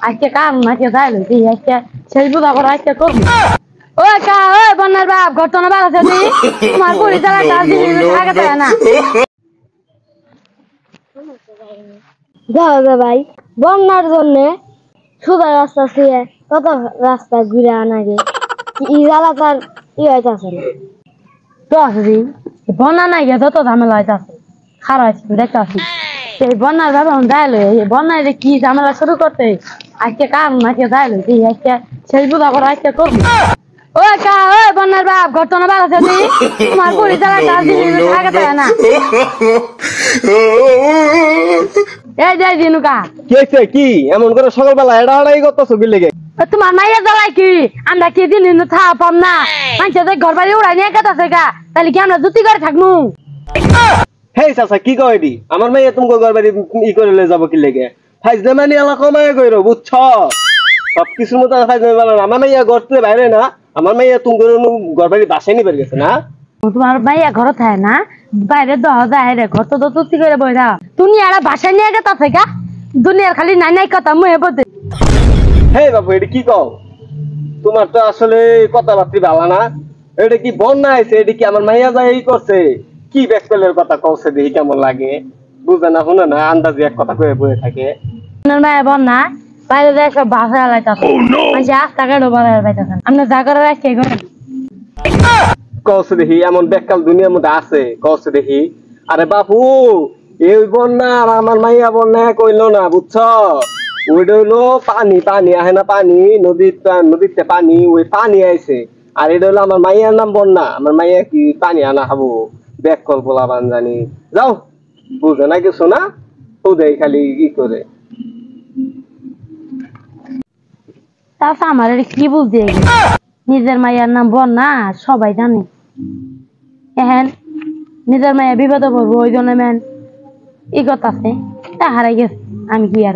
আজকে কাম নাকি যাই লইছি আজকে শেষ বুঝা করে আজকে করবো। ও কা ও বন্যার বাপ ঘটনা ভালো আছে তোমার পরিচালক কাজ দিলি আগে তাই না যাও ভাই বন্যার জন্য সোজা রাস্তা ছিল কত রাস্তা ঘুরে আনাগে ইজালা তার হইতাছে না তো আসি বন্যা নাই গিয়ে যত ঝামেলা হইতাছে খারাপ দেখতেছি এই বন্যার ভাবে যাই লই এই বন্যায় যে কি ঝামেলা শুরু করতে আজকে কাম নাকি যাই লইছি আজকে শেষ বুঝা করে আজকে করবো। ও কা ও বন্যার বাপ ঘটনা ভালো আছে তোমার পরিচালক কাজ দিলি আগে তাই না এই যাই দিনুকা কেছে কি এমন করে সকালবেলা এড়াড়াই করতেছো কি লেগে? তোমার মাইয়া জ্বালাই কি আমরা কি দিন থা পাম না মানুষের ঘর বাড়ি উড়াই নিয়ে গেছে গা তাহলে কি আমরা জুতি করে থাকবো? হেই চাচা কি কয় দি আমার মেয়ে তুমি ঘর বাড়ি ই করে লয়ে যাবো কি লেগে? ফাইজলামানি এলা কমায় কইরো বুঝছ? সবকিছুর মতো ফাইজলামি বলো না। আমার মেয়ে ঘর থেকে বাইরে না, আমার মেয়ে তুমি ঘর বাড়ি বাসায় নিবার গেছে না। তোমার মাইয়া ঘর থাকে না বাইরে দহ যায় রে ঘর তো জুতি করে বই থাক তুমি আর বাসায় নিয়ে গেছে গা দুনিয়ার খালি নাই নাই কথা মুহে বলতে। হে বাবু এটা কি কও? তোমার তো আসলে কথাবার্তা ভালো না। এটা কি বন্যা আছে? এটা কি আমার মাইয়া যায় এই করছে? কি ব্যাকপেলের কথা কওছে দেখি কেমন লাগে? বুঝে না শুনে না আন্দাজে এক কথা কয়ে বয়ে থাকে। আপনার মায়ের বন্যা বাইরে যায় সব বাসা আলাইতাছে মানে রাস্তাঘাট বাড়ায় পাইতেছেন আপনি যা করে রাখছে করেন কওছে দেখি এমন ব্যাককাল দুনিয়ার মধ্যে আছে কওছে দেখি। আরে বাপু এই বন্যা আর আমার মাইয়া বন্যা কইলো না বুঝছ? ওইটা হইলো পানি পানি আহে না পানি নদীতে পানি ওই পানি আইছে আর এটা হলো আমার মাইয়ার নাম বন্যা। আমার মাইয়া কি পানি আনা খাবো? ব্যাককল পোলা বান জানি যাও বুঝে না কিছু না ওদের খালি ই করে। তাছাড়া আমার কি বুঝতে নিজের মায়ের নাম বন্যা সবাই জানে এখন নিজের মায়ের বিপদে পড়বো ওই জন্য ম্যান ই করতেছে তা হারাই গেছে আমি কি আর